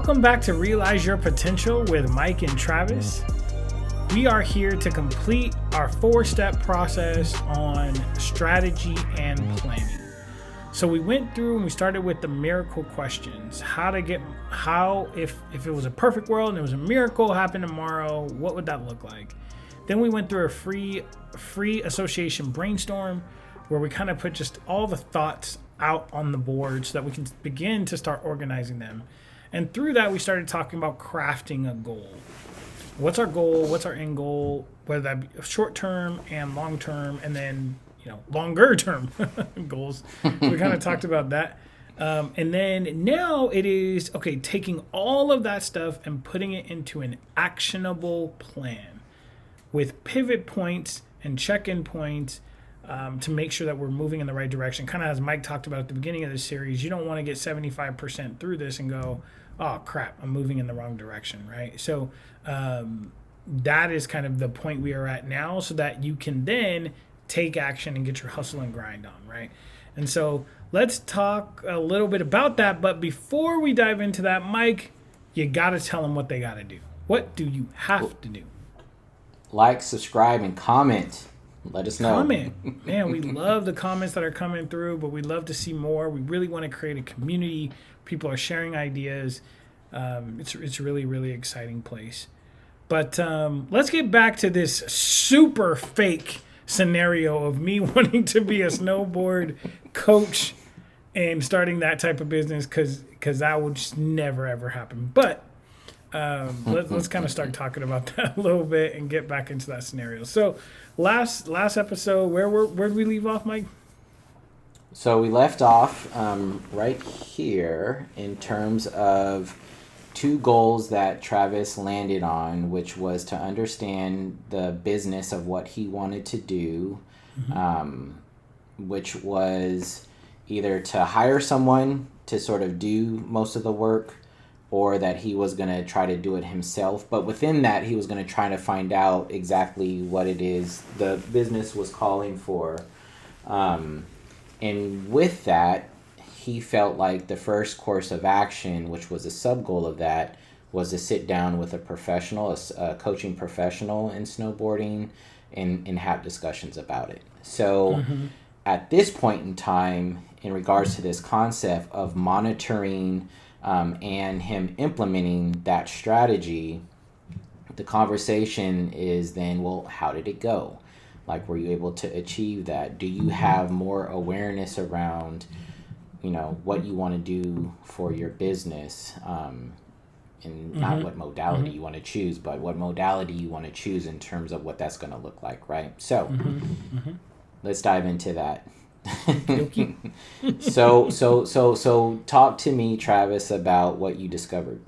Welcome back to Realize Your Potential with Mike and Travis. We are here to complete our 4-step process on strategy and planning. So we went through and we started with the miracle questions. If it was a perfect world and there was a miracle happen tomorrow, what would that look like? Then we went through a free association brainstorm where we kind of put just all the thoughts out on the board so that we can begin to start organizing them. And through that, we started talking about crafting a goal. What's our goal? What's our end goal? Whether that be short term and long term, and then longer term goals. We kind of talked about that. And then now it is, taking all of that stuff and putting it into an actionable plan with pivot points and check-in points to make sure that we're moving in the right direction. Kind of as Mike talked about at the beginning of the series, you don't want to get 75% through this and go, oh crap, I'm moving in the wrong direction, right? So that is kind of the point we are at now, so that you can then take action and get your hustle and grind on, right? And so let's talk a little bit about that. But before we dive into that, Mike, you got to tell them what they got to do. What do you have to do? Like, subscribe, and comment. Let us know. Comment. Man, we love the comments that are coming through, but we'd love to see more. We really want to create a community. People are sharing ideas. It's really, really exciting place. But let's get back to this super fake scenario of me wanting to be a snowboard coach and starting that type of business, because that would just never, ever happen. But let's kind of start talking about that a little bit and get back into that scenario. So last episode, where did we leave off, Mike? So we left off right here in terms of 2 goals that Travis landed on, which was to understand the business of what he wanted to do, which was either to hire someone to sort of do most of the work, or that he was going to try to do it himself. But within that, he was going to try to find out exactly what it is the business was calling for. And with that, he felt like the first course of action, which was a sub-goal of that, was to sit down with a professional, a coaching professional in snowboarding, and have discussions about it. So at this point in time, in regards to this concept of monitoring and him implementing that strategy, the conversation is then, well, how did it go? Like, were you able to achieve that? Do you have more awareness around what you want to do for your business, and not what modality you want to choose, but what modality you want to choose in terms of what that's going to look like, right? So let's dive into that. So talk to me, Travis, about what you discovered.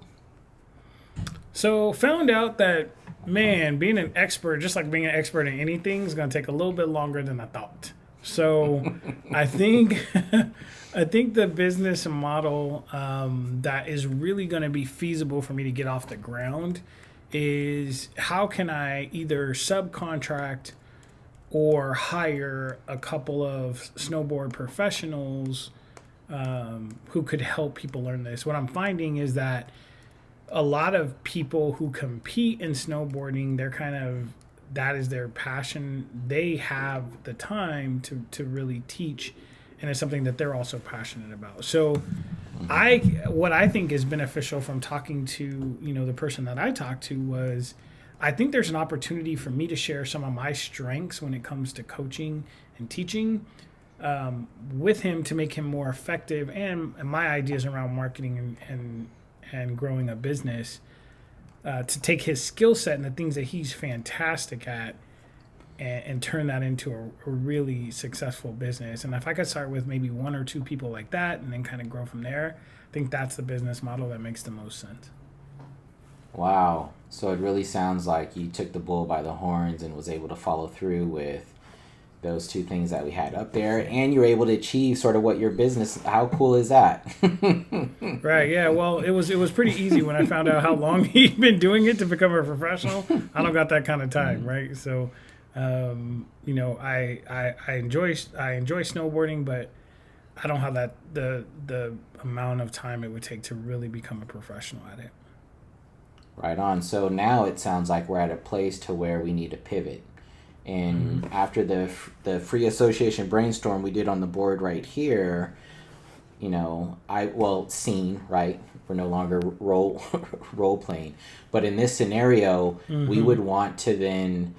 So found out that, man, being an expert, just like being an expert in anything, is going to take a little bit longer than I thought. So I think the business model that is really going to be feasible for me to get off the ground is, how can I either subcontract or hire a couple of snowboard professionals who could help people learn this. What I'm finding is that a lot of people who compete in snowboarding, that is their passion. They have the time to really teach, and it's something that they're also passionate about. So what I think is beneficial from talking to, the person that I talked to was, I think there's an opportunity for me to share some of my strengths when it comes to coaching and teaching with him, to make him more effective, and my ideas around marketing and growing a business, to take his skill set and the things that he's fantastic at and turn that into a really successful business. And if I could start with maybe 1 or 2 people like that and then kind of grow from there, I think that's the business model that makes the most sense. Wow. So it really sounds like you took the bull by the horns and was able to follow through with those 2 things that we had up there, and you're able to achieve sort of what your business, how cool is that? Right. Yeah. Well, it was pretty easy when I found out how long he'd been doing it to become a professional. I don't got that kind of time. Right. So, I enjoy snowboarding, but I don't have that the amount of time it would take to really become a professional at it. Right on. So now it sounds like we're at a place to where we need to pivot. And after the free association brainstorm we did on the board right here, scene, right? We're no longer role playing, but in this scenario, we would want to then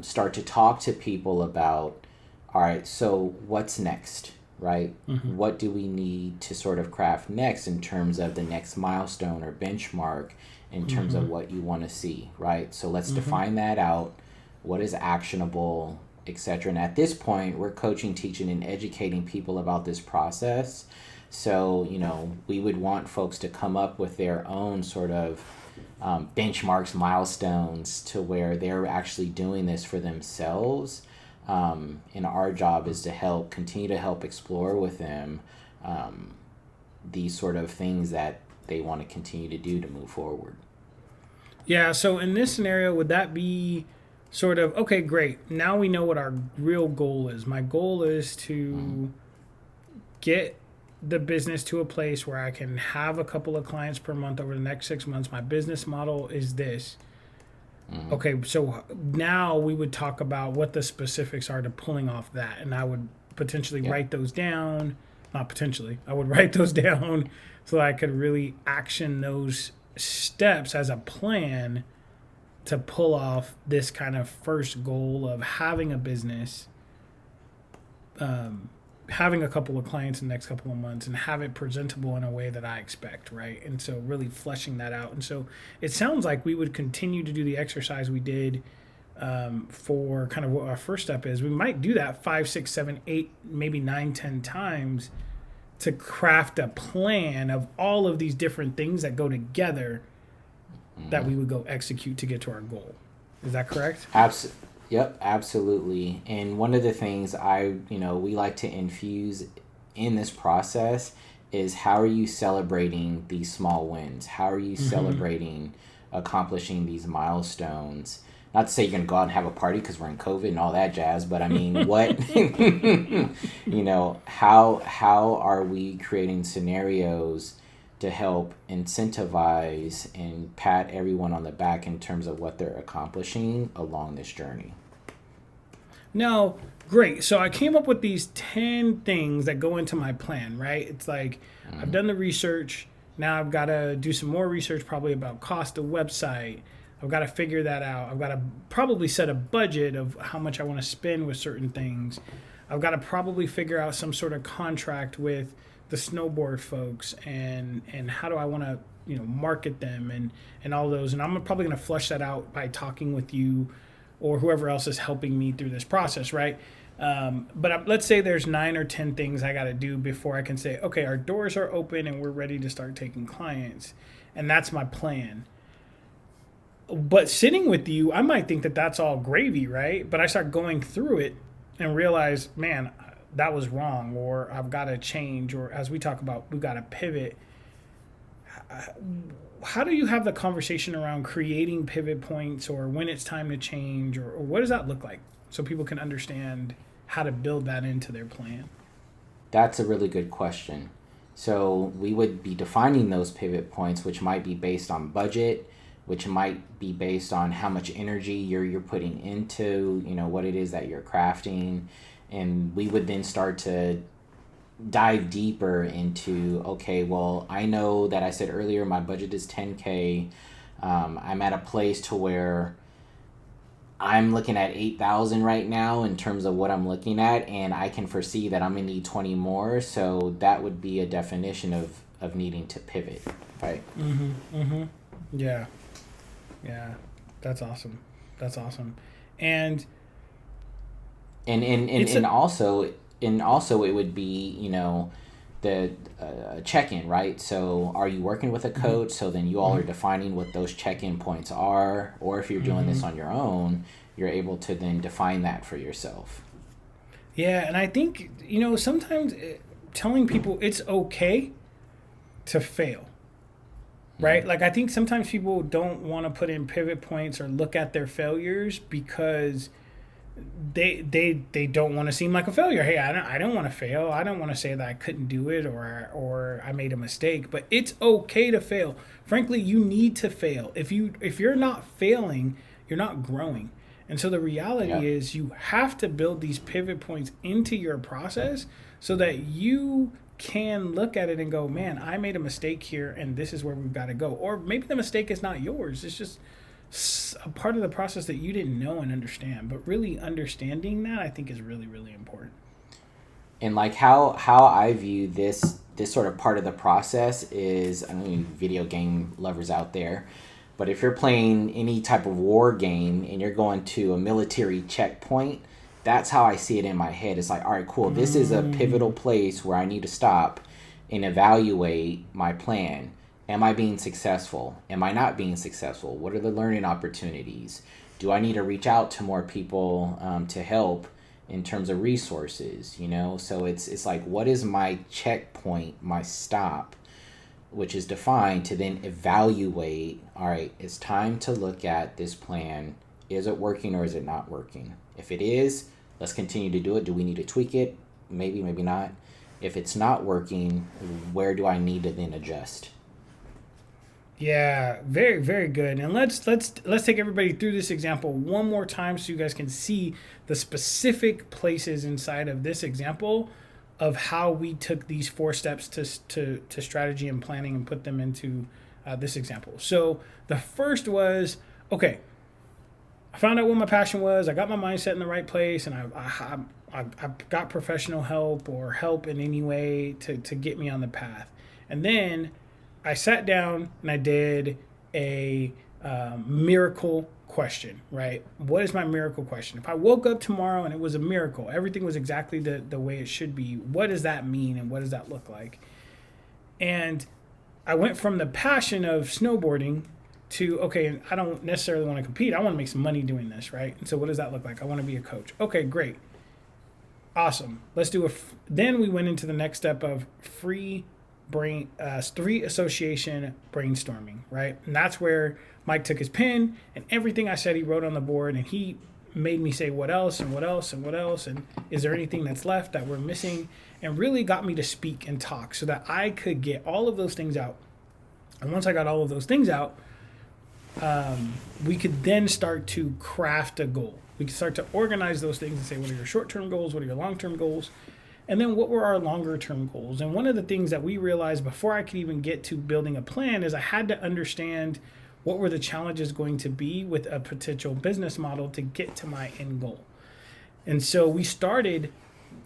start to talk to people about, all right, so what's next, right? What do we need to sort of craft next in terms of the next milestone or benchmark in terms of what you want to see, right? So let's define that out. What is actionable, etc. And at this point, we're coaching, teaching, and educating people about this process. So, we would want folks to come up with their own sort of benchmarks, milestones to where they're actually doing this for themselves. And our job is to continue to help explore with them these sort of things that they want to continue to do to move forward. Yeah, so in this scenario, would that be sort of, okay, great, now we know what our real goal is. My goal is to get the business to a place where I can have a couple of clients per month over the next 6 months. My business model is this. Okay, so now we would talk about what the specifics are to pulling off that. And I would potentially write those down. Not potentially. I would write those down so I could really action those steps as a plan to pull off this kind of first goal of having a business, having a couple of clients in the next couple of months, and have it presentable in a way that I expect, right? And so really fleshing that out. And so it sounds like we would continue to do the exercise we did for kind of what our first step is. We might do that 5, 6, 7, 8, maybe 9, 10 times to craft a plan of all of these different things that go together that we would go execute to get to our goal. Is that correct? Yep, absolutely. And one of the things we like to infuse in this process is, how are you celebrating these small wins? How are you celebrating accomplishing these milestones? Not to say you're going to go out and have a party because we're in COVID and all that jazz, but I mean, what, how are we creating scenarios to help incentivize and pat everyone on the back in terms of what they're accomplishing along this journey? Now, great. So I came up with these 10 things that go into my plan, right? It's like, I've done the research. Now I've got to do some more research, probably about cost of website. I've got to figure that out. I've got to probably set a budget of how much I want to spend with certain things. I've got to probably figure out some sort of contract with the snowboard folks and how do I want to market them and all those. And I'm probably going to flush that out by talking with you or whoever else is helping me through this process, right? But let's say there's 9 or 10 things I got to do before I can say, okay, our doors are open and we're ready to start taking clients. And that's my plan. But sitting with you, I might think that that's all gravy, right? But I start going through it and realize, man, that was wrong, or I've got to change, or as we talk about, we've got to pivot. How do you have the conversation around creating pivot points, or when it's time to change, or what does that look like so people can understand how to build that into their plan? That's a really good question. So we would be defining those pivot points, which might be based on budget, which might be based on how much energy you're putting into, what it is that you're crafting. And we would then start to dive deeper into, okay, well, I know that I said earlier my budget is $10K. I'm at a place to where I'm looking at 8,000 right now in terms of what I'm looking at, and I can foresee that I'm gonna need 20 more. So that would be a definition of needing to pivot, right? Yeah, that's awesome. And also it would be, the check-in, right? So are you working with a coach? So then you all are defining what those check-in points are, or if you're doing this on your own, you're able to then define that for yourself. Yeah, and I think, sometimes telling people it's okay to fail, right? Like, I think sometimes people don't want to put in pivot points or look at their failures because they don't want to seem like a failure. Hey, I don't want to fail. I don't want to say that I couldn't do it or I made a mistake. But it's okay to fail. Frankly, you need to fail. If you're not failing, you're not growing. And so the reality is you have to build these pivot points into your process so that you can look at it and go, man, I made a mistake here and this is where we've got to go. Or maybe the mistake is not yours. It's just a part of the process that you didn't know and understand. But really understanding that, I think, is really, really important. And like how I view this sort of part of the process is, I mean, video game lovers out there, but if you're playing any type of war game and you're going to a military checkpoint, that's how I see it in my head. It's like, all right, cool. This is a pivotal place where I need to stop and evaluate my plan. Am I being successful? Am I not being successful? What are the learning opportunities? Do I need to reach out to more people to help in terms of resources? You know, so it's like, what is my checkpoint, my stop, which is defined to then evaluate, all right, it's time to look at this plan. Is it working or is it not working? If it is, let's continue to do it. Do we need to tweak it? Maybe, maybe not. If it's not working, where do I need to then adjust? Yeah, very, very good. And let's take everybody through this example one more time so you guys can see the specific places inside of this example of how we took these 4 steps to strategy and planning and put them into this example. So the first was, okay, I found out what my passion was. I got my mindset in the right place, and I got professional help or help in any way to get me on the path. And then I sat down and I did a miracle question, right? What is my miracle question? If I woke up tomorrow and it was a miracle, everything was exactly the way it should be, what does that mean and what does that look like? And I went from the passion of snowboarding to, okay, I don't necessarily want to compete. I want to make some money doing this, right? And so what does that look like? I want to be a coach. Okay, great. Awesome. Let's do then we went into the next step of free association brainstorming, right? And that's where Mike took his pen and everything I said he wrote on the board, and he made me say what else and what else and what else, and is there anything that's left that we're missing, and really got me to speak and talk so that I could get all of those things out. And once I got all of those things out, we could then start to craft a goal. We could start to organize those things and say, what are your short-term goals? What are your long-term goals? And then what were our longer-term goals? And one of the things that we realized before I could even get to building a plan is I had to understand what were the challenges going to be with a potential business model to get to my end goal. And so we started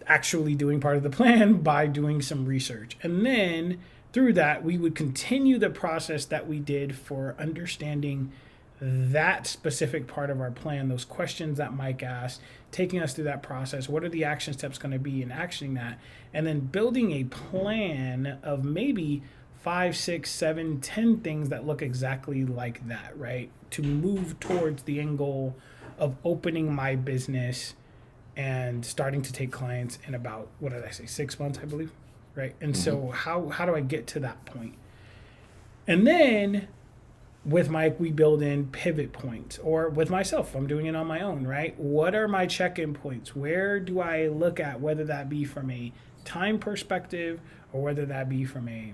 actually doing part of the plan by doing some research. And then through that, we would continue the process that we did for understanding that specific part of our plan, those questions that Mike asked, taking us through that process. What are the action steps going to be in actioning that? And then building a plan of maybe 5, 6, 7, 10 things that look exactly like that, right? To move towards the end goal of opening my business and starting to take clients in about, 6 months, I believe, right? And so how do I get to that point? And then with Mike, we build in pivot points, or with myself, I'm doing it on my own, right? What are my check-in points? Where do I look at, whether that be from a time perspective or whether that be from a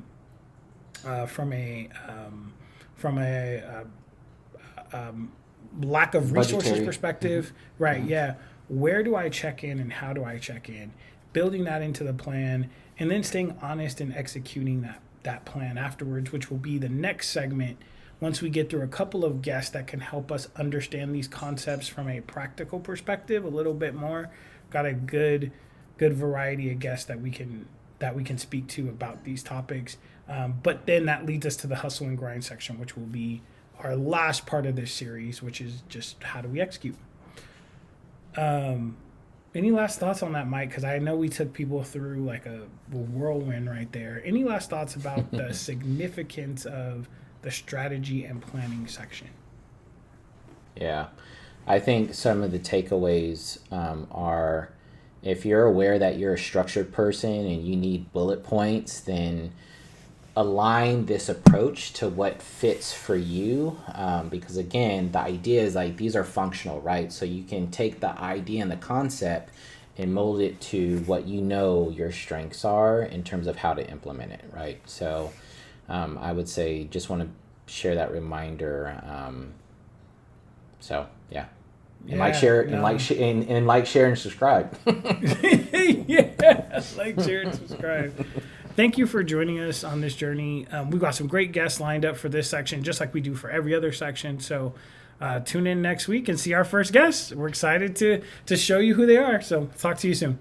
lack of resources Budgetary perspective, right? Yeah. Where do I check in and how do I check in? Building that into the plan, and then staying honest and executing that plan afterwards, which will be the next segment. Once we get through a couple of guests that can help us understand these concepts from a practical perspective a little bit more, got a good variety of guests that we can speak to about these topics. But then that leads us to the hustle and grind section, which will be our last part of this series, which is just how do we execute. Any last thoughts on that, Mike? Because I know we took people through like a whirlwind right there. Any last thoughts about the significance of the strategy and planning section? Yeah, I think some of the takeaways are, if you're aware that you're a structured person and you need bullet points, then align this approach to what fits for you, because again, the idea is like these are functional, right? So you can take the idea and the concept and mold it to what you know your strengths are in terms of how to implement it, right? So I would say just want to share that reminder. So yeah. And like, share, and like, share, and subscribe. Yeah, like, share, and subscribe. Thank you for joining us on this journey. We've got some great guests lined up for this section, just like we do for every other section. So tune in next week and see our first guests. We're excited to show you who they are. So talk to you soon.